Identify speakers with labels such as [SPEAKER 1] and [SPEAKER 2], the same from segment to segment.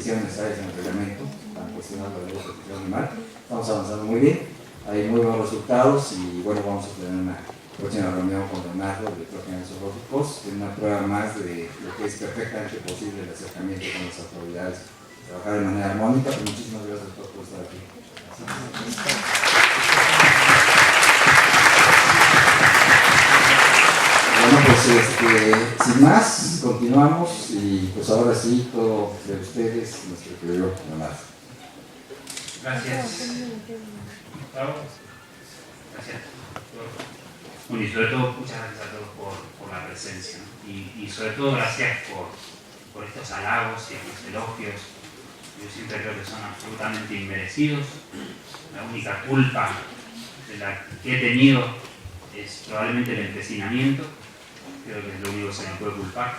[SPEAKER 1] condiciones necesarias en el reglamento para cuestionar la ley de protección animal. Estamos avanzando muy bien, hay muy buenos resultados y bueno, vamos a tener una próxima reunión con Leonardo, el director general de zoológicos, en una prueba más de lo que es perfectamente posible el acercamiento con las autoridades, trabajar de manera armónica. Pues muchísimas gracias a todos por estar aquí. Bueno, pues sin más, continuamos y pues ahora sí, todo de ustedes, nuestro querido Leonardo.
[SPEAKER 2] Gracias. Gracias. Bueno, y sobre todo, muchas gracias a todos por la presencia, ¿no? Y sobre todo, gracias por estos halagos y estos elogios. Yo siempre creo que son absolutamente inmerecidos. La única culpa de la que he tenido es probablemente el empecinamiento. Creo que es lo único que se me puede culpar.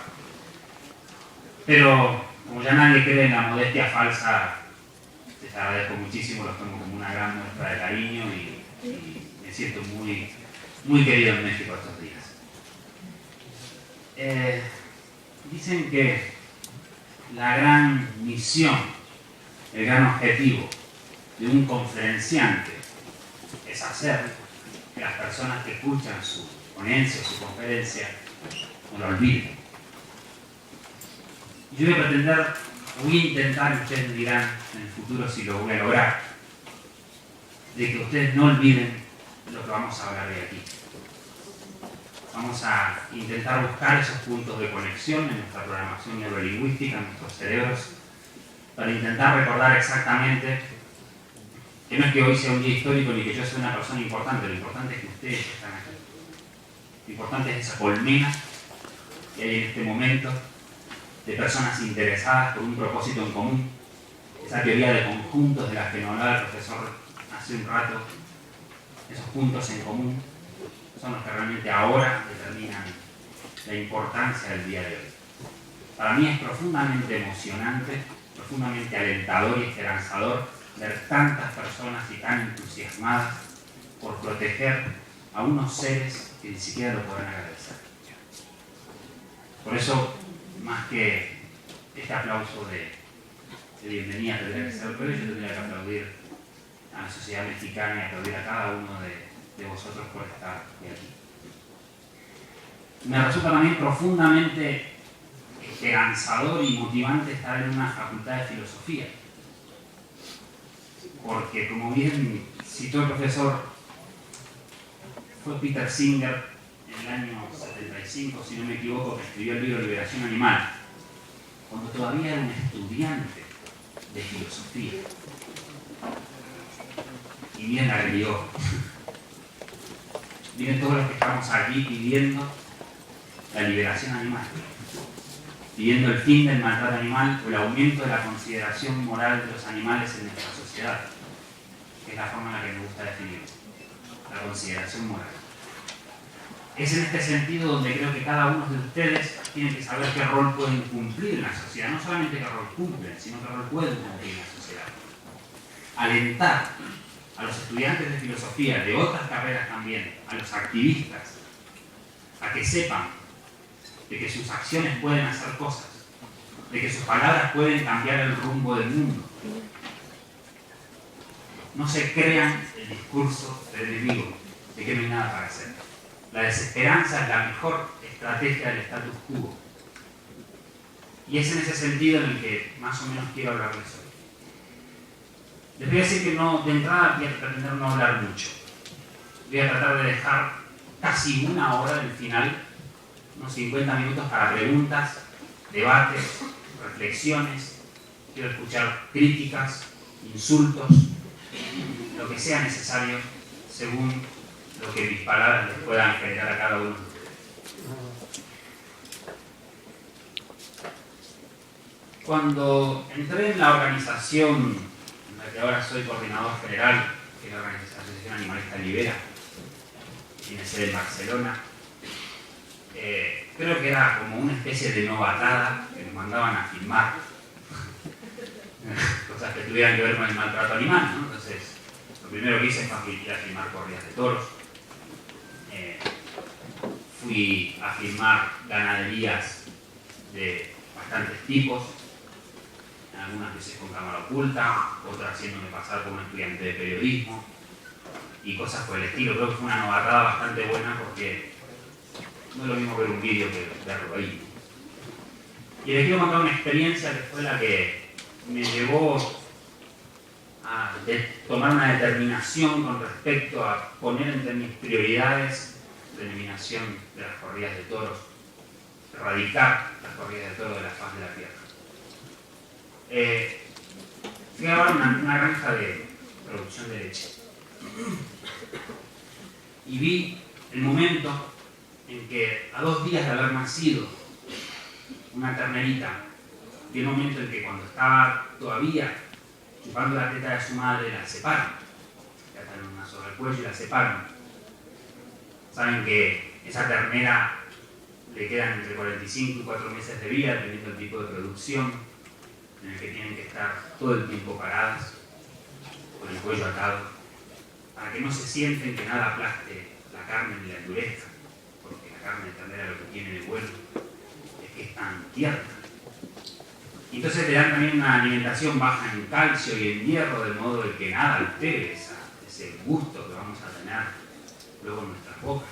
[SPEAKER 2] Pero como ya nadie cree en la modestia falsa, les agradezco muchísimo, los tomo como una gran muestra de cariño y me siento muy, muy querido en México estos días. Dicen que la gran misión, el gran objetivo de un conferenciante es hacer que las personas que escuchan su ponencia o su conferencia no lo olviden. Yo voy a pretender, voy a intentar, y ustedes me dirán en el futuro si lo voy a lograr, de que ustedes no olviden lo que vamos a hablar de aquí. Vamos a intentar buscar esos puntos de conexión en nuestra programación neurolingüística, en nuestros cerebros, para intentar recordar exactamente que no es que hoy sea un día histórico ni que yo sea una persona importante, lo importante es que ustedes están aquí. Lo importante es esa colmena que hay en este momento de personas interesadas por un propósito en común, esa teoría de conjuntos de la que nos hablaba el profesor hace un rato. Esos puntos en común son los que realmente ahora determinan la importancia del día de hoy. Para mí es profundamente emocionante, profundamente alentador y esperanzador ver tantas personas y tan entusiasmadas por proteger a unos seres que ni siquiera lo podrán agradecer. Por eso, más que este aplauso de bienvenida tendría que ser, pero yo tendría que aplaudir a la sociedad mexicana y aplaudir a cada uno de vosotros por estar aquí. Me resulta también profundamente esperanzador y motivante estar en una facultad de filosofía, porque como bien citó el profesor, fue Peter Singer en el año 75, si no me equivoco, que escribió el libro Liberación Animal, cuando todavía era un estudiante de filosofía. Y bien la agregó. Miren todos los que estamos aquí pidiendo la liberación animal, pidiendo el fin del maltrato animal o el aumento de la consideración moral de los animales en nuestra sociedad, que es la forma en la que me gusta definir la consideración moral. Es en este sentido donde creo que cada uno de ustedes tiene que saber qué rol pueden cumplir en la sociedad, no solamente qué rol cumplen, sino qué rol pueden cumplir en la sociedad. Alentar a los estudiantes de filosofía, de otras carreras también, a los activistas, a que sepan de que sus acciones pueden hacer cosas, de que sus palabras pueden cambiar el rumbo del mundo. No se crean el discurso del enemigo de que no hay nada para hacer. La desesperanza es la mejor estrategia del status quo. Y es en ese sentido en el que más o menos quiero hablarles hoy. Les voy a decir que no, de entrada voy a pretender no hablar mucho. Voy a tratar de dejar casi una hora del final, unos 50 minutos para preguntas, debates, reflexiones. Quiero escuchar críticas, insultos, lo que sea necesario según lo que mis palabras les puedan generar a cada uno de ustedes. Cuando entré en la organización en la que ahora soy coordinador general, que es la Asociación Animalista Libera, que tiene sede en Barcelona, creo que era como una especie de novatada que nos mandaban a filmar cosas que tuvieran que ver con el maltrato animal, ¿no? Entonces, lo primero que hice fue ir a filmar corridas de toros, fui a filmar ganaderías de bastantes tipos, en algunas veces con cámara oculta, otras haciéndome pasar por un estudiante de periodismo y cosas por el estilo. Creo que fue una novatada bastante buena porque no es lo mismo ver un vídeo que verlo ahí. Y les quiero contar una experiencia que fue la que me llevó a tomar una determinación con respecto a poner entre mis prioridades la eliminación de las corridas de toros, erradicar las corridas de toros de la faz de la tierra. Fui a grabar una granja de producción de leche y vi el momento en que a 2 días de haber nacido una ternerita, vi el momento en que cuando estaba todavía chupando la teta de su madre la separan, le atan una soga al cuello y la separan. Saben que esa ternera le quedan entre 45 y 4 meses de vida, dependiendo del tipo de producción, en el que tienen que estar todo el tiempo paradas, con el cuello atado, para que no se sienten que nada aplaste la carne ni la endurezca, porque la carne de ternera lo que tiene de bueno es que es tan tierna. Y entonces le dan también una alimentación baja en calcio y en hierro, de modo de que nada altere ese gusto que vamos a tener luego en nuestras bocas.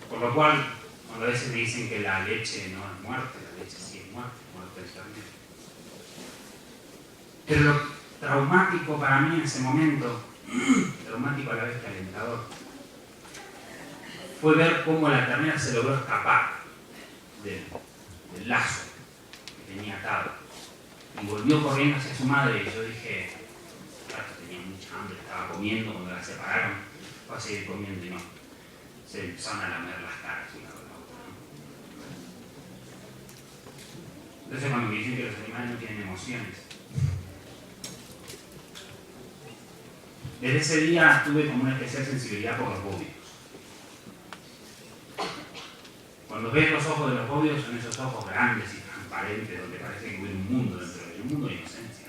[SPEAKER 2] Por lo cual, cuando a veces me dicen que la leche no es muerte, la leche sí es muerte, muerte del ternero. Pero lo traumático para mí en ese momento, traumático a la vez que alentador, fue ver cómo la ternera se logró escapar del lazo que tenía atado y volvió corriendo hacia su madre. Y yo dije, claro, tenía mucha hambre, estaba comiendo, cuando la separaron fue a seguir comiendo y no, se empezaron a lamer las caras una con la otra, ¿no? Entonces cuando me dicen que los animales no tienen emociones, desde ese día tuve como una especial sensibilidad por los bovios. Cuando ves los ojos de los bovios, son esos ojos grandes y transparentes, donde parece que hubiera un mundo dentro de ellos, un mundo de inocencia.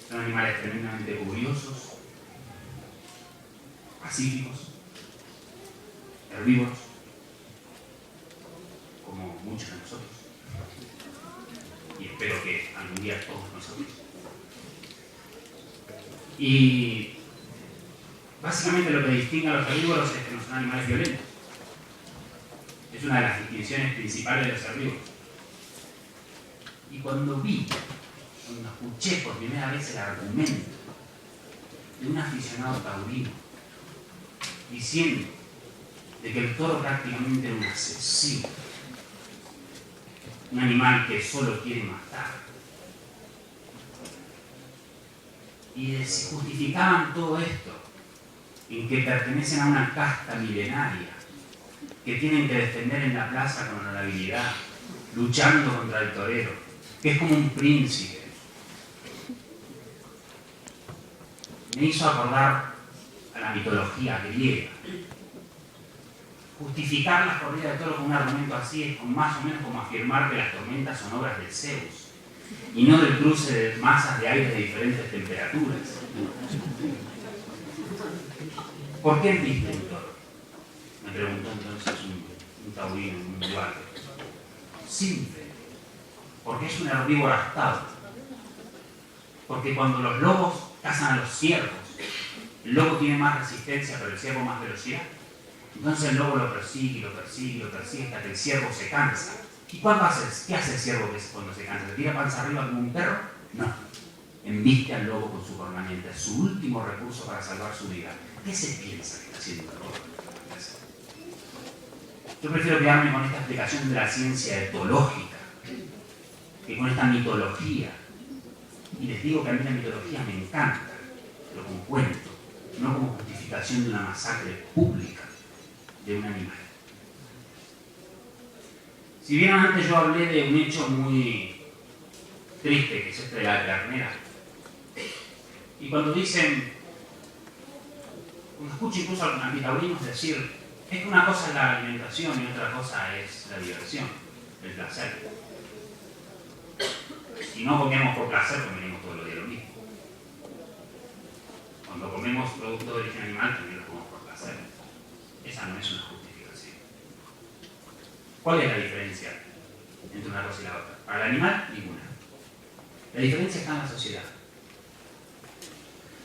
[SPEAKER 2] Son animales tremendamente curiosos, pacíficos, herbívoros, como muchos de nosotros. Y espero que algún día todos nosotros. Y básicamente lo que distingue a los herbívoros es que no son animales violentos. Es una de las distinciones principales de los herbívoros. Y cuando escuché por primera vez el argumento de un aficionado taurino diciendo de que el toro prácticamente era un asesino, un animal que solo quiere matar, y se justificaban todo esto en que pertenecen a una casta milenaria que tienen que defender en la plaza con honorabilidad, luchando contra el torero, que es como un príncipe. Me hizo acordar a la mitología griega. Justificar las corridas de toros con un argumento así es más o menos como afirmar que las tormentas son obras de Zeus y no del cruce de masas de aire de diferentes temperaturas. ¿Por qué embiste un toro?, me preguntó entonces un taurino, un lugar. Simple, porque es un herbívoro astado. Porque cuando los lobos cazan a los ciervos, el lobo tiene más resistencia, pero el ciervo más velocidad. Entonces el lobo lo persigue, lo persigue, lo persigue hasta que el ciervo se cansa. ¿Y qué hace el ciervo cuando se cansa? ¿Se tira panza arriba como un perro? No. Embiste al lobo con su cornamenta. Es su último recurso para salvar su vida. ¿Qué se piensa que está haciendo el lobo? Yo prefiero quedarme con esta explicación de la ciencia etológica que con esta mitología. Y les digo que a mí la mitología me encanta, pero como cuento, no como justificación de una masacre pública de un animal. Si bien antes yo hablé de un hecho muy triste, que es este de la ternera, y cuando escucho incluso a los antitaurinos decir, es que una cosa es la alimentación y otra cosa es la diversión, el placer. Si no comemos por placer, comeremos todos los días lo mismo. Cuando comemos productos de origen animal, también los comemos por placer. Esa no es una justificación. ¿Cuál es la diferencia entre una cosa y la otra? Para el animal, ninguna. La diferencia está en la sociedad.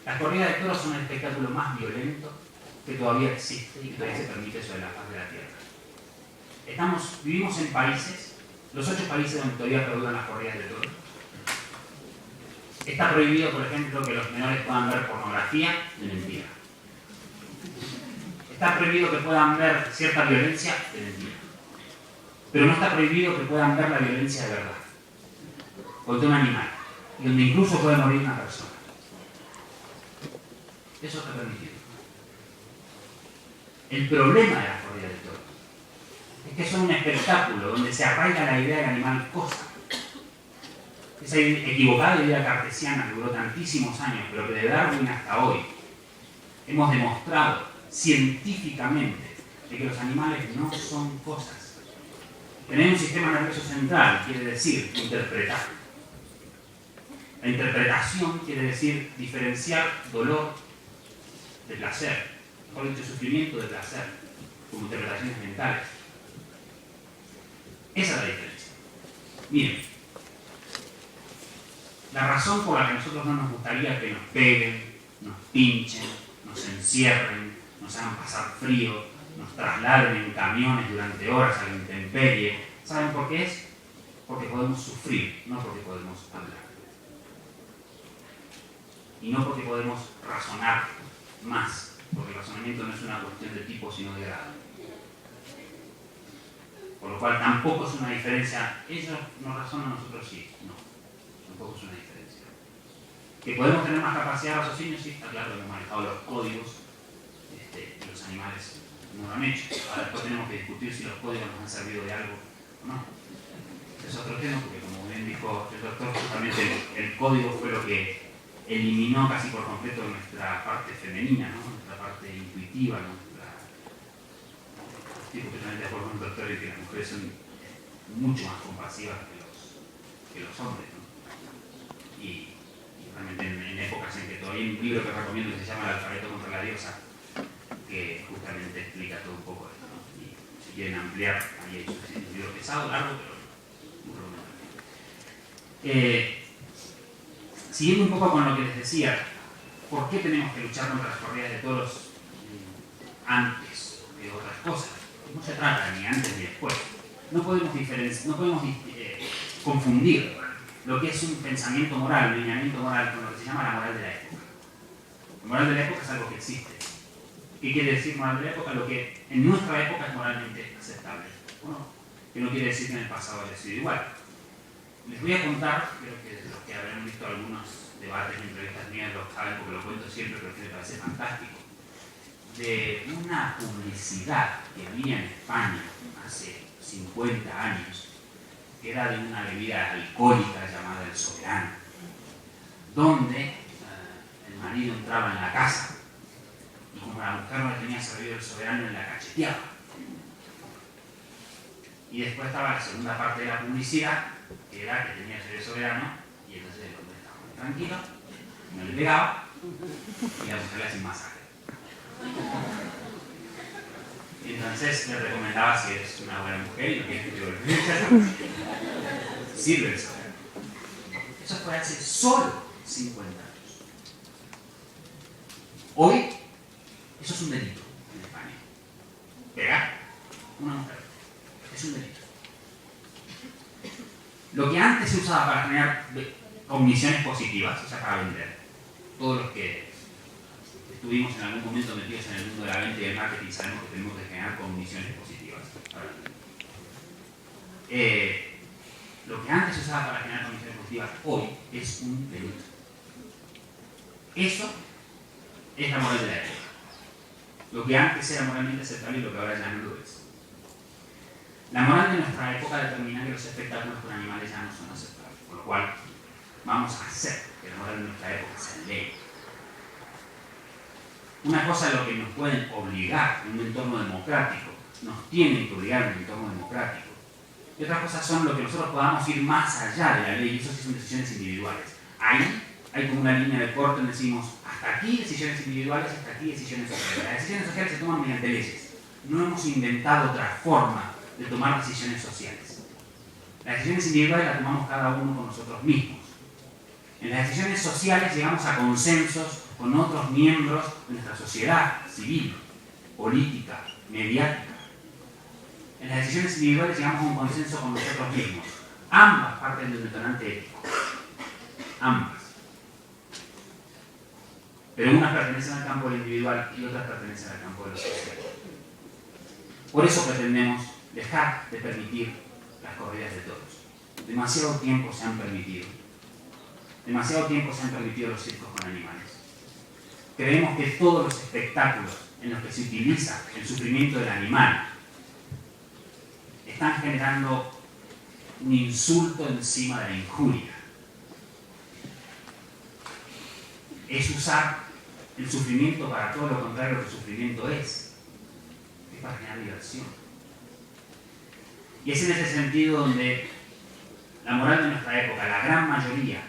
[SPEAKER 2] Las corridas de toros son el espectáculo más violento que todavía existe y que todavía se permite sobre la faz de la tierra. Vivimos en países, los 8 países donde todavía perduran las corridas de toros. Está prohibido, por ejemplo, que los menores puedan ver pornografía de mentira. Está prohibido que puedan ver cierta violencia de mentira. Pero no está prohibido que puedan ver la violencia de verdad contra un animal, y donde incluso puede morir una persona. Eso está permitido. El problema de las corridas de toros es que son un espectáculo donde se arraiga la idea del animal cosa. Esa equivocada idea cartesiana que duró tantísimos años, pero que de Darwin hasta hoy hemos demostrado científicamente de que los animales no son cosas. Tener un sistema nervioso central quiere decir interpretar. La interpretación quiere decir diferenciar dolor de placer, mejor dicho, sufrimiento de placer, como interpretaciones mentales. Esa es la diferencia. Miren, la razón por la que a nosotros no nos gustaría que nos peguen, nos pinchen, nos encierren, nos hagan pasar frío, nos trasladen en camiones durante horas a la intemperie, ¿saben por qué es? Porque podemos sufrir, no porque podemos hablar. Y no porque podemos razonar más, porque el razonamiento no es una cuestión de tipo sino de grado. Por lo cual tampoco es una diferencia, ellos no razonan, nosotros sí, no, tampoco es una diferencia. Que podemos tener más capacidad de raciocinio, sí, está claro, hemos manejado los códigos, los animales no lo han hecho. Ahora después tenemos que discutir si los códigos nos han servido de algo o no. Es otro tema, porque como bien dijo el doctor, justamente el código fue lo que eliminó casi por completo nuestra parte femenina, ¿no? Nuestra parte intuitiva, estoy completamente de acuerdo con el doctor en que las mujeres son mucho más compasivas que los hombres, ¿no? Y realmente en épocas en que todavía hay un libro que recomiendo que se llama El alfabeto contra la diosa, que justamente explica todo un poco esto, ¿no? Y si quieren ampliar, ahí hay un libro pesado, largo, pero muy recomendable. Siguiendo un poco con lo que les decía, ¿por qué tenemos que luchar contra las corridas de toros antes de otras cosas? No se trata ni antes ni después. No podemos confundir lo que es un pensamiento moral, un lineamiento moral, con lo que se llama la moral de la época. La moral de la época es algo que existe. ¿Qué quiere decir moral de la época? Lo que en nuestra época es moralmente aceptable. Bueno, que no quiere decir que en el pasado haya sido igual. Les voy a contar, creo que los que habrán visto algunos debates y entrevistas mías lo saben porque lo cuento siempre, pero que me parece fantástico, de una publicidad que había en España hace 50 años, que era de una bebida alcohólica llamada El Soberano, donde el marido entraba en la casa y como la mujer no le tenía servido El Soberano, la cacheteaba. Y después estaba la segunda parte de la publicidad, que era que tenía El Soberano, y entonces el hombre estaba muy tranquilo, no le pegaba, y la mujer le hacía un masaje. Y entonces le recomendaba, si eres una buena mujer y no quieres que te golpeen, sirve El Soberano. Eso fue hace solo 50 años. Hoy, eso es un delito en España. Pegar a una mujer es un delito. Lo que antes se usaba para generar cogniciones positivas, o sea, para vender, todos los que estuvimos en algún momento metidos en el mundo de la venta y del marketing sabemos que tenemos que generar cogniciones positivas para vender. Lo que antes se usaba para generar cogniciones positivas hoy es un delito. Eso es la moral de la época. Lo que antes era moralmente aceptable y lo que ahora ya no lo es. La moral de nuestra época determina que los espectáculos con animales ya no son aceptables, por lo cual vamos a hacer que la moral de nuestra época sea ley. Una cosa es lo que nos pueden obligar en un entorno democrático, nos tienen que obligar en un entorno democrático. Y otras cosas son lo que nosotros podamos ir más allá de la ley, y eso sí son decisiones individuales. Ahí hay como una línea de corte donde decimos, hasta aquí decisiones individuales, hasta aquí decisiones sociales. Las decisiones sociales se toman mediante leyes. No hemos inventado otra forma de tomar decisiones sociales. Las decisiones individuales las tomamos cada uno con nosotros mismos. En las decisiones sociales llegamos a consensos con otros miembros de nuestra sociedad civil, política, mediática. En las decisiones individuales llegamos a un consenso con nosotros mismos. Ambas parten de un detonante ético. Ambas. Pero unas pertenecen al campo de lo individual y otras pertenecen al campo de lo social. Por eso pretendemos dejar de permitir las corridas de toros. Demasiado tiempo se han permitido. Demasiado tiempo se han permitido los circos con animales. Creemos que todos los espectáculos en los que se utiliza el sufrimiento del animal están generando un insulto encima de la injuria. Es usar el sufrimiento para todo lo contrario que el sufrimiento es para generar diversión. Y es en ese sentido donde la moral de nuestra época, la gran mayoría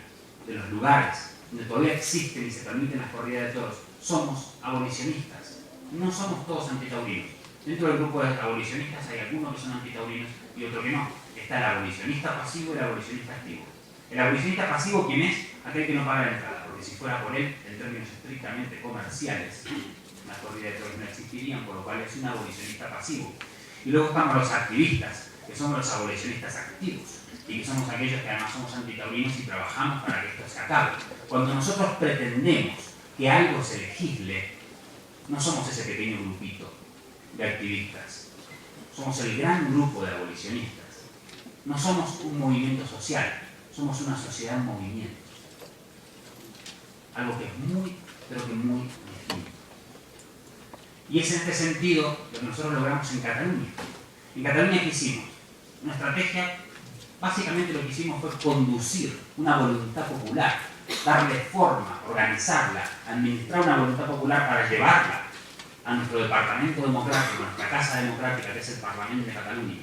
[SPEAKER 2] de los lugares donde todavía existen y se permiten las corridas de toros, somos abolicionistas. No somos todos antitaurinos. Dentro del grupo de abolicionistas hay algunos que son antitaurinos y otros que no. Está el abolicionista pasivo y el abolicionista activo. El abolicionista pasivo, ¿quién es? Aquel que no paga la entrada, porque si fuera por él, en términos estrictamente comerciales, las corridas de toros no existirían, por lo cual es un abolicionista pasivo. Y luego estamos los activistas, que somos los abolicionistas activos, y que somos aquellos que además somos antitaurinos y trabajamos para que esto se acabe. Cuando nosotros pretendemos que algo se legisle, no somos ese pequeño grupito de activistas, somos el gran grupo de abolicionistas. No somos un movimiento social, somos una sociedad en movimiento. Algo que es muy, pero que muy distinto. Y es en este sentido lo que nosotros logramos en Cataluña. En Cataluña, ¿qué hicimos? Una estrategia, básicamente lo que hicimos fue conducir una voluntad popular, darle forma, organizarla, administrar una voluntad popular para llevarla a nuestro departamento democrático, a nuestra casa democrática, que es el Parlamento de Cataluña.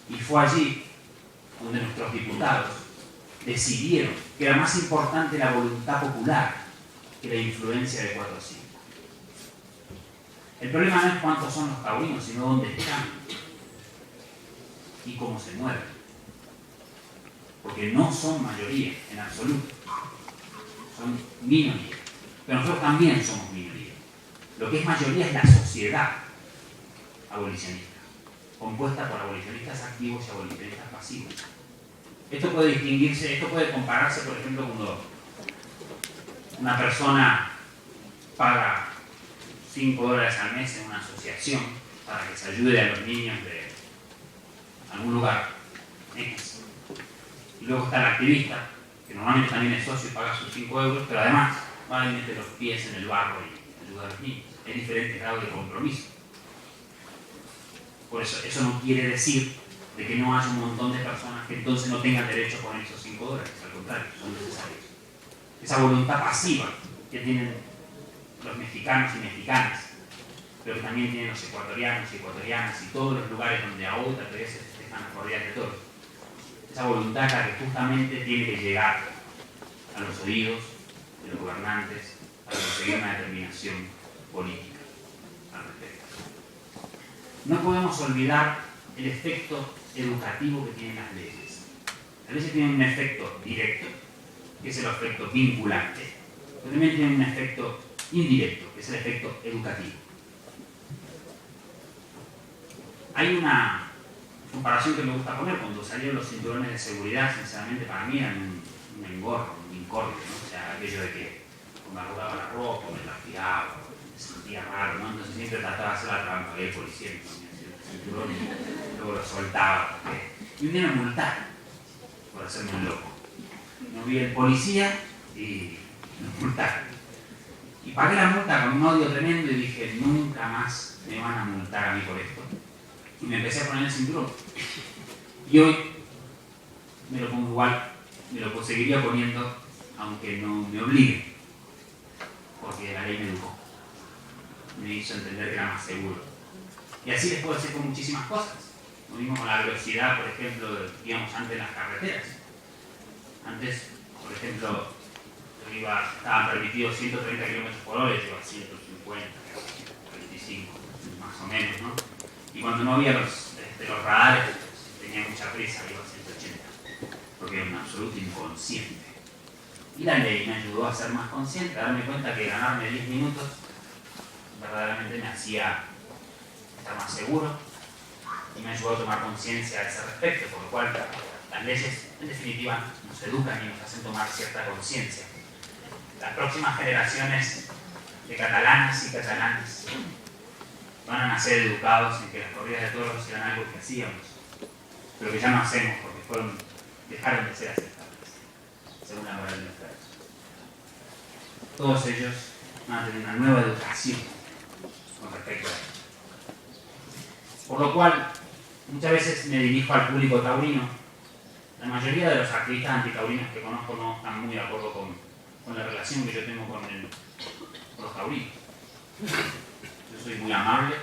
[SPEAKER 2] Y fue allí donde nuestros diputados decidieron que era más importante la voluntad popular que la influencia de 4 siglos. El problema no es cuántos son los taurinos, sino dónde están y cómo se mueven. Porque no son mayoría en absoluto, son minoría. Pero nosotros también somos minoría. Lo que es mayoría es la sociedad abolicionista, compuesta por abolicionistas activos y abolicionistas pasivos. Esto puede distinguirse, esto puede compararse, por ejemplo, cuando una persona paga $5 al mes en una asociación para que se ayude a los niños de algún lugar X. Y luego está el activista, que normalmente también es socio y paga sus 5 euros, pero además va y mete los pies en el barro y ayuda a los niños. Es diferente grado de compromiso. Por eso, eso no quiere decir de que no haya un montón de personas que entonces no tengan derecho a poner esos $5, al contrario, son necesarios. Esa voluntad pasiva que tienen los mexicanos y mexicanas, pero que también tienen los ecuatorianos y ecuatorianas y todos los lugares donde aún todavía se festejan las corridas de toros. Esa voluntad es la que justamente tiene que llegar a los oídos de los gobernantes para conseguir una determinación política al respecto. No podemos olvidar el efecto educativo que tienen las leyes. Las leyes tienen un efecto directo, que es el efecto vinculante, pero también tienen un efecto indirecto, que es el efecto educativo. Hay una comparación que me gusta poner. Cuando salieron los cinturones de seguridad, sinceramente para mí eran un engorro, un incordio, ¿no? O sea, aquello de que me arrugaba la ropa, me transpiraba, me sentía raro, ¿no? Entonces siempre trataba de hacer la trampa, que el policía me ponía el cinturón y luego lo soltaba. Y un día me multaron por hacerme un loco. No vi el policía y me multaron. Y pagué la multa con un odio tremendo y dije, nunca más me van a multar a mí por esto. Y me empecé a poner el cinturón. Y hoy me lo pongo igual, me lo seguiría poniendo aunque no me obligue, porque la ley me educó, me hizo entender que era más seguro. Y así les puedo decir con muchísimas cosas. Lo mismo con la velocidad, por ejemplo, digamos, antes en las carreteras. Antes, por ejemplo, estaban permitidos 130 km por hora y yo a 150, 25, más o menos, ¿no? Y cuando no había los radares, tenía mucha prisa, iba a 180, porque era un absoluto inconsciente. Y la ley me ayudó a ser más consciente, a darme cuenta que ganarme 10 minutos verdaderamente me hacía estar más seguro y me ayudó a tomar conciencia a ese respecto, por lo cual las leyes en definitiva nos educan y nos hacen tomar cierta conciencia. Las próximas generaciones de catalanas y catalanes van a nacer educados en que las corridas de toros eran algo que hacíamos, pero que ya no hacemos porque dejaron de ser aceptables, según la moral de nuestra época. Todos ellos van a tener una nueva educación con respecto a esto. Por lo cual, muchas veces me dirijo al público taurino. La mayoría de los activistas antitaurinos que conozco no están muy de acuerdo con la relación que yo tengo con los taurinos. Yo soy muy amable,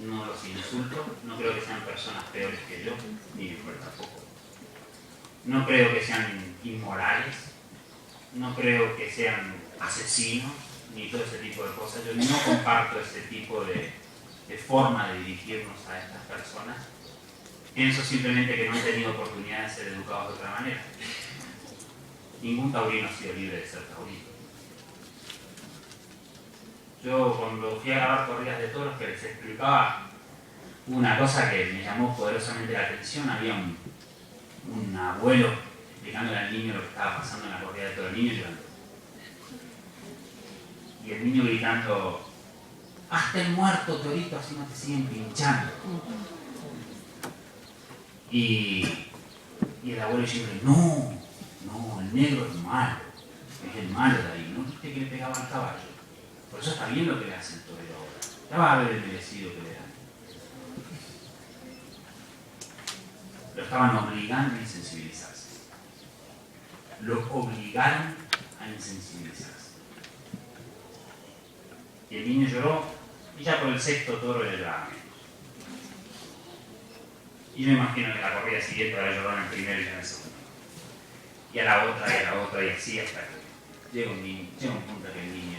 [SPEAKER 2] no los insulto, no creo que sean personas peores que yo, ni mejor tampoco. No creo que sean inmorales, no creo que sean asesinos, ni todo ese tipo de cosas. Yo no comparto ese tipo de forma de dirigirnos a estas personas. Pienso simplemente que no han tenido oportunidad de ser educados de otra manera. Ningún taurino ha sido libre de ser taurino. Yo cuando fui a grabar corridas de toros que les explicaba una cosa que me llamó poderosamente la atención, había un abuelo explicándole al niño lo que estaba pasando en la corrida de toros, el niño llorando. Y el niño gritando, ¡hazte el muerto, torito, así no te siguen pinchando! Y el abuelo siempre, no, el negro es malo, es el malo de ahí, ¿no viste que le pegaba al caballo? Por eso está bien lo que le hace el torero ahora, ya va a haber el merecido que le dan. Lo estaban obligando a insensibilizarse. Lo obligaron a insensibilizarse. Y el niño lloró, y ya por el sexto toro le lloraba menos. Y yo me imagino que la corrida siguiente ahora lloró en el primero y en el segundo. Y a la otra, y a la otra, y así hasta que llega un punto que el niño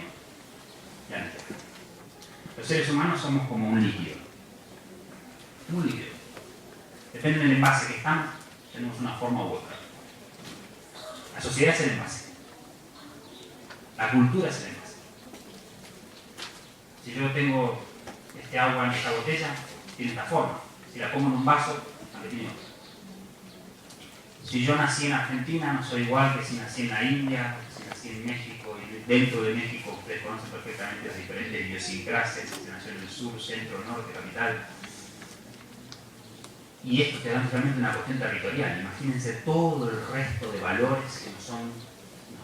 [SPEAKER 2] ya no está. Los seres humanos somos como un líquido. Un líquido. Depende del envase que estamos, tenemos una forma u otra. La sociedad es el envase. La cultura es el envase. Si yo tengo este agua en esta botella, tiene esta forma. Si la pongo en un vaso, aunque tiene otra. Si yo nací en Argentina, no soy igual que si nací en la India, si nací en México, y dentro de México ustedes conocen perfectamente las diferentes idiosincrasias, si nació en el sur, centro, norte, capital. Y esto te da realmente una cuestión territorial. Imagínense todo el resto de valores que nos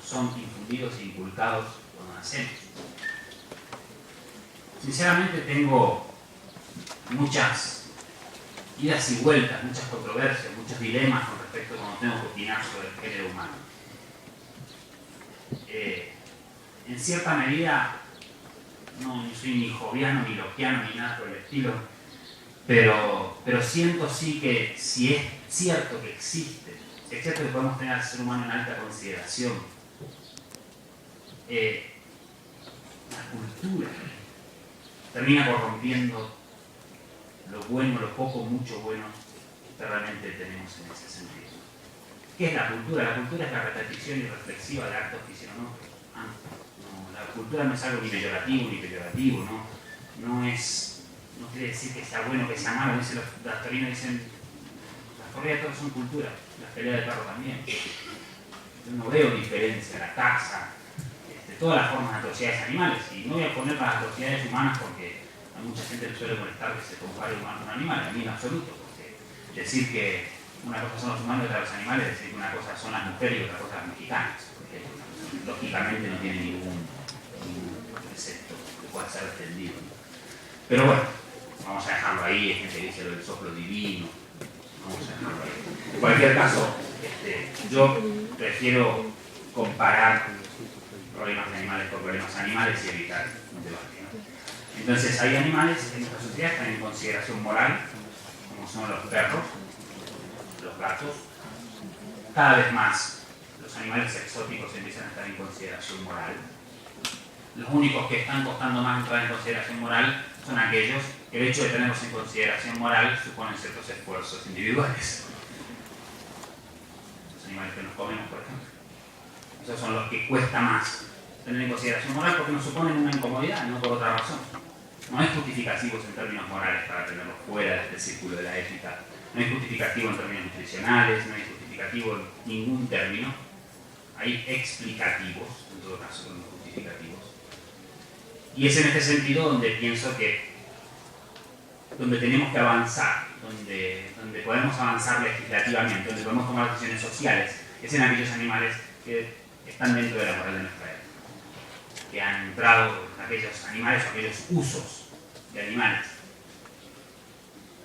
[SPEAKER 2] son infundidos e inculcados cuando nacemos. Sinceramente tengo muchas idas y vueltas, muchas controversias, muchos dilemas con respecto a cuando tengo que opinar sobre el género humano. En cierta medida, no soy ni joviano, ni loquiano, ni nada por el estilo, pero siento sí que si es cierto que existe, si es cierto que podemos tener al ser humano en alta consideración, la cultura termina corrompiendo lo bueno, lo poco, mucho bueno que realmente tenemos en ese sentido. ¿Qué es la cultura? La cultura es la repetición irreflexiva de actos que hicieron otros. La cultura no es algo ni peyorativo ni peyorativo, no quiere decir que sea bueno, que sea malo. Dicen los taurinos dicen, las corridas de toros son cultura, las peleas de perro también. Yo no veo diferencia, la caza, todas las formas de atrocidades animales. Y no voy a poner las atrocidades humanas porque a mucha gente le suele molestar que se compare humano con animal, a mí en absoluto, porque decir que una cosa son los humanos y otra los animales, decir que una cosa son las mujeres y otra cosa las mexicanas, porque lógicamente no tiene ningún precepto que pueda ser extendido. Pero bueno, vamos a dejarlo ahí, hay gente que dice lo del soplo divino, vamos a dejarlo ahí. En cualquier caso, yo prefiero comparar problemas de animales por problemas animales y evitar un debate, ¿no? Entonces hay animales en nuestra sociedad que están en consideración moral, como son los perros, los gatos. Cada vez más los animales exóticos empiezan a estar en consideración moral. Los únicos que están costando más entrar en consideración moral son aquellos que el hecho de tenerlos en consideración moral suponen ciertos esfuerzos individuales. Los animales que nos comemos, por ejemplo. Esos son los que cuesta más tener en consideración moral porque nos suponen una incomodidad, no por otra razón. No es justificativos en términos morales para tenerlos fuera de este círculo de la ética. No es justificativo en términos nutricionales, no es justificativo en ningún término. Hay explicativos, en todo caso, pero no justificativos. Y es en este sentido donde pienso que donde tenemos que avanzar, donde podemos avanzar legislativamente, donde podemos tomar decisiones sociales, es en aquellos animales que están dentro de la moral de nuestra época, que han entrado en aquellos animales o aquellos usos de animales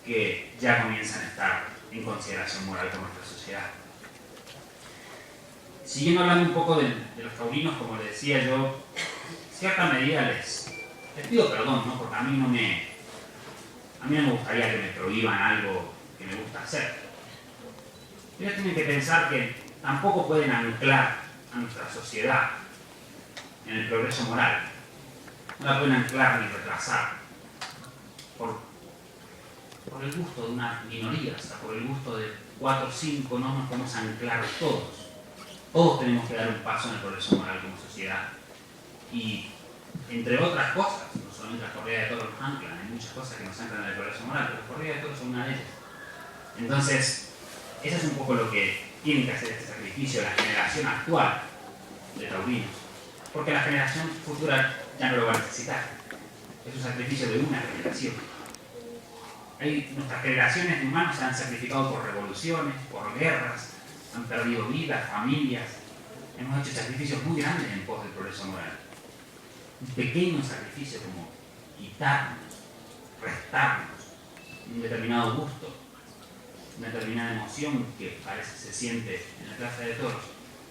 [SPEAKER 2] que ya comienzan a estar en consideración moral por nuestra sociedad. Siguiendo hablando un poco de los taurinos, como les decía yo, en cierta medida les pido perdón, ¿no? Porque a mí no me gustaría que me prohíban algo que me gusta hacer. Ellos tienen que pensar que tampoco pueden anclar a nuestra sociedad en el progreso moral. No la pueden anclar ni retrasar por el gusto de una minoría, hasta por el gusto de 4 o 5, no nos podemos anclar todos. Todos tenemos que dar un paso en el progreso moral como sociedad. Y entre otras cosas, no solamente las corridas de toros nos anclan, hay muchas cosas que nos anclan en el progreso moral, pero las corridas de toros son una de ellas. Entonces, eso es un poco lo que tiene que hacer este sacrificio la generación actual de taurinos, porque la generación futura ya no lo va a necesitar. Es un sacrificio de una generación. Nuestras generaciones de humanos se han sacrificado por revoluciones, por guerras, han perdido vidas, familias. Hemos hecho sacrificios muy grandes en pos del progreso moral. Un pequeño sacrificio como quitarnos, restarnos un determinado gusto, una determinada emoción que parece se siente en la plaza de toros,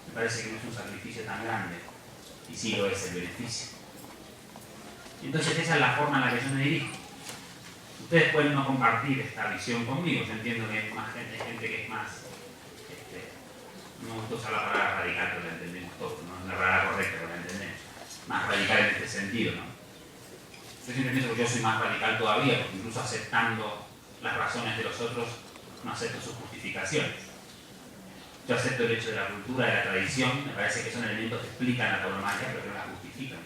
[SPEAKER 2] me parece que no es un sacrificio tan grande, y sí lo es el beneficio. Entonces esa es la forma en la que yo me dirijo. Ustedes pueden no compartir esta visión conmigo, yo entiendo que hay más gente que es más, no me gusta usar la palabra radical, pero la entendemos todos, no es la palabra correcta, pero la entendemos, más radical en este sentido, ¿no? Yo siempre pienso que yo soy más radical todavía, porque incluso aceptando las razones de los otros, no acepto sus justificaciones. Yo acepto el hecho de la cultura, de la tradición, me parece que son elementos que explican la tauromaquia, pero que no la justifican.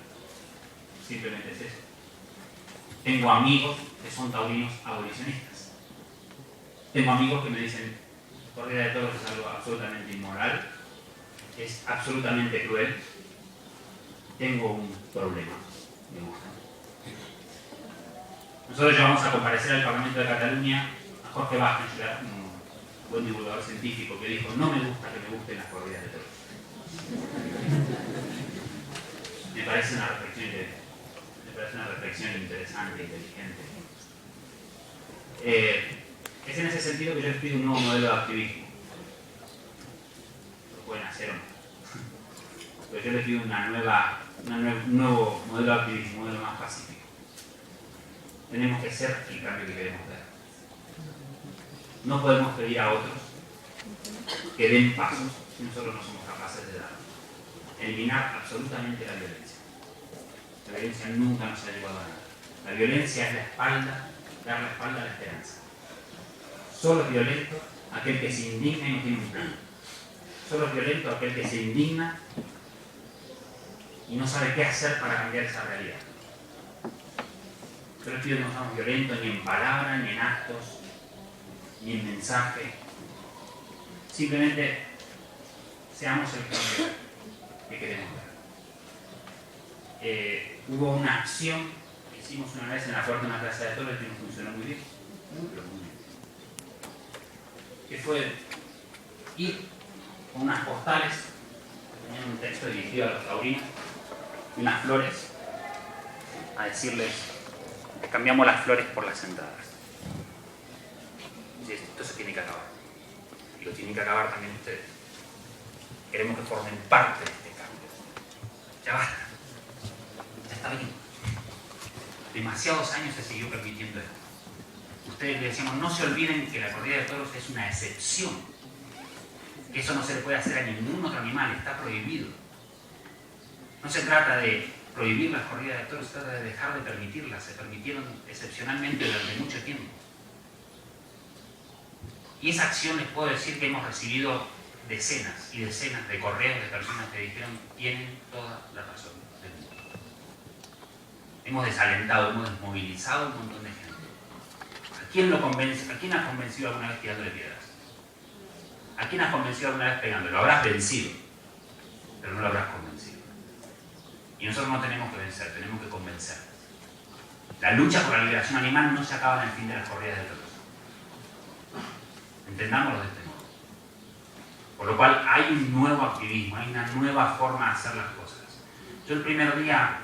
[SPEAKER 2] Simplemente es eso. Tengo amigos que son taurinos abolicionistas. Tengo amigos que me dicen, corrida de toros es algo absolutamente inmoral, es absolutamente cruel. Tengo un problema, me gusta. Nosotros llevamos a comparecer al Parlamento de Cataluña a Jorge Wagner, un buen divulgador científico, que dijo, no me gusta que me gusten las corridas de toros. Me parece una reflexión interesante, inteligente. Es en ese sentido que yo les pido un nuevo modelo de activismo. Lo pueden hacer o no. Pero yo les pido un nuevo modelo de activismo, un modelo más pacífico. Tenemos que ser el cambio que queremos ver. No podemos pedir a otros que den pasos si nosotros no somos capaces de dar. Eliminar absolutamente la violencia. La violencia nunca nos ha llevado a nada. La violencia es la espalda, dar la espalda a la esperanza. Solo es violento aquel que se indigna y no tiene un plan. Solo es violento aquel que se indigna y no sabe qué hacer para cambiar esa realidad. Yo les pido que no seamos violentos ni en palabra, ni en actos, ni en mensaje. Simplemente seamos el cambio que queremos ver. Hubo una acción que hicimos una vez en la puerta de una plaza de toros que nos funcionó muy bien. Muy bien. Que fue ir con unas postales que tenían un texto dirigido a los taurinos y unas flores a decirles que cambiamos las flores por las entradas. Y esto se tiene que acabar. Y lo tienen que acabar también ustedes. Queremos que formen parte de este cambio. Ya basta. Ya está bien. Demasiados años se siguió permitiendo esto. Ustedes le decíamos, no se olviden que la corrida de toros es una excepción. Que eso no se le puede hacer a ningún otro animal, está prohibido. No se trata de prohibir las corridas de toros, se trata de dejar de permitirlas. Se permitieron excepcionalmente durante mucho tiempo. Y esa acción les puedo decir que hemos recibido decenas y decenas de correos de personas que dijeron tienen toda la razón del mundo. Hemos desalentado, hemos desmovilizado un montón de gente. ¿A quién has convencido alguna vez tirándole piedras? ¿A quién has convencido alguna vez pegándole? Lo habrás vencido, pero no lo habrás convencido. Y nosotros no tenemos que vencer, tenemos que convencer. La lucha por la liberación animal no se acaba en el fin de las corridas de toros. Entendámoslo de este modo. Por lo cual hay un nuevo activismo, hay una nueva forma de hacer las cosas. Yo el primer día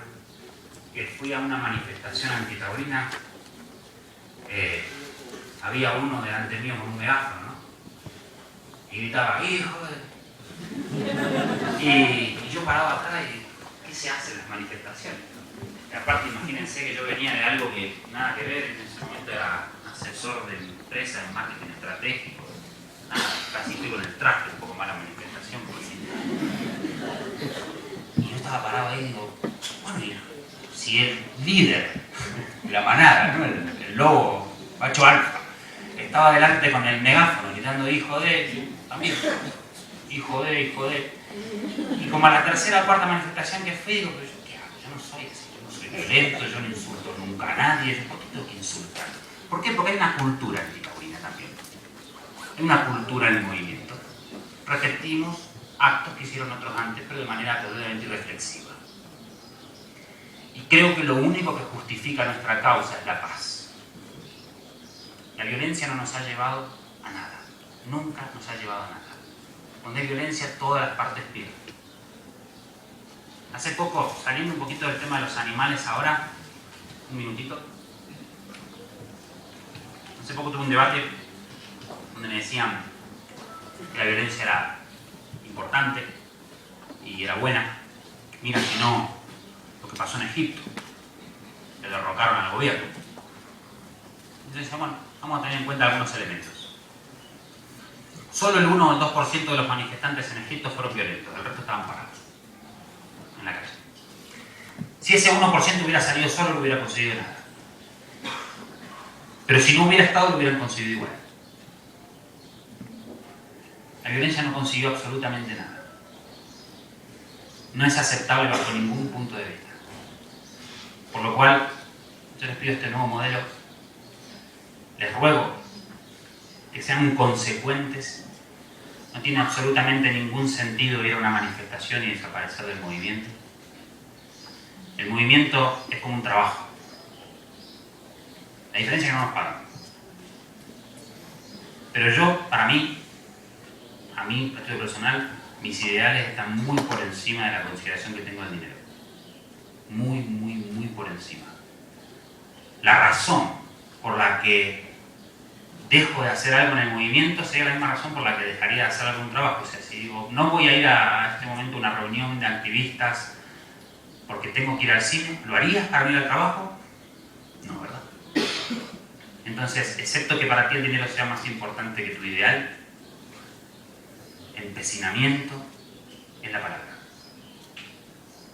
[SPEAKER 2] que fui a una manifestación antitaurina, había uno delante mío con un megáfono, ¿no? Y gritaba, ¡hijo de...! Y yo paraba atrás y ¿qué se hace en las manifestaciones? Y aparte, imagínense que yo venía de algo que nada que ver, en ese momento era asesor de empresa en marketing estratégico. Nada, casi estoy con el traje, un poco más la manifestación. Y yo estaba parado ahí y digo, bueno, si el líder de la manada, ¿no? el lobo, macho alfa, estaba delante con el megáfono gritando hijo de, también, hijo de. Y como a la tercera o cuarta manifestación que fui, digo, pero yo, ¿qué hago? Yo no soy así, yo no soy violento, yo no insulto nunca a nadie, yo, ¿por qué tengo que insultar? ¿Por qué? Porque hay una cultura antitaurina también. Hay una cultura en el movimiento. Repetimos actos que hicieron otros antes, pero de manera absolutamente irreflexiva. Y creo que lo único que justifica nuestra causa es la paz. La violencia no nos ha llevado a nada. Nunca nos ha llevado a nada. Donde hay violencia, todas las partes pierden. Hace poco, saliendo un poquito del tema de los animales ahora, un minutito. Hace poco tuve un debate donde me decían que la violencia era importante y era buena. Mira, si no, lo que pasó en Egipto, que derrocaron al gobierno. Entonces, bueno, vamos a tener en cuenta algunos elementos. Solo el 1 o el 2% de los manifestantes en Egipto fueron violentos, el resto estaban parados en la calle. Si ese 1% hubiera salido solo, no hubiera conseguido nada. Pero si no hubiera estado, lo hubieran conseguido igual. La violencia no consiguió absolutamente nada. No es aceptable bajo ningún punto de vista. Por lo cual, yo les pido este nuevo modelo. Les ruego que sean consecuentes. No tiene absolutamente ningún sentido ir a una manifestación y desaparecer del movimiento. El movimiento es como un trabajo. La diferencia es que no nos pagan. Pero yo, para mí, a mí, a título personal, mis ideales están muy por encima de la consideración que tengo del dinero. Muy, muy, muy por encima. La razón por la que dejo de hacer algo en el movimiento sería la misma razón por la que dejaría de hacer algún trabajo. O sea, si digo, no voy a ir a este momento a una reunión de activistas porque tengo que ir al cine, ¿lo harías para ir al trabajo? No, ¿verdad? Entonces, excepto que para ti el dinero sea más importante que tu ideal, empecinamiento es la palabra.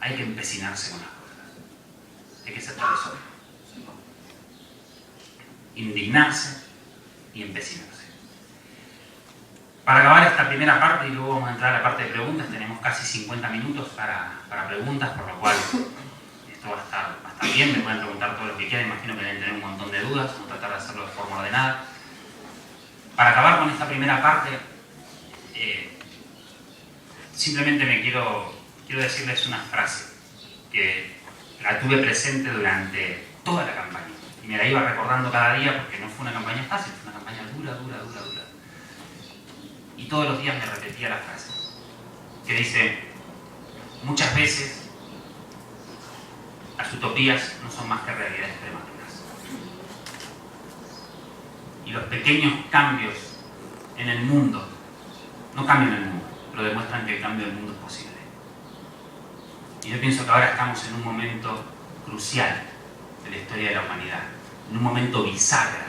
[SPEAKER 2] Hay que empecinarse con las cosas. Hay que ser cabezón. Indignarse y empecinarse. Para acabar esta primera parte y luego vamos a entrar a la parte de preguntas, tenemos casi 50 minutos para preguntas, por lo cual esto va a estar bien, me pueden preguntar todo lo que quieran, imagino que deben tener un montón de dudas, vamos a tratar de hacerlo de forma ordenada. Para acabar con esta primera parte, simplemente quiero decirles una frase que la tuve presente durante toda la campaña. Y me la iba recordando cada día porque no fue una campaña fácil, fue una campaña dura. Y todos los días me repetía la frase, que dice, muchas veces las utopías no son más que realidades prematuras. Y los pequeños cambios en el mundo no cambian el mundo, pero demuestran que el cambio del mundo es posible. Y yo pienso que ahora estamos en un momento crucial de la historia de la humanidad, en un momento bisagra,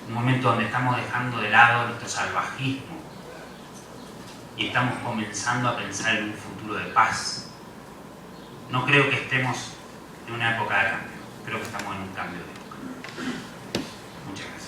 [SPEAKER 2] un momento donde estamos dejando de lado nuestro salvajismo y estamos comenzando a pensar en un futuro de paz. No creo que estemos en una época de cambio, creo que estamos en un cambio de época. Muchas gracias.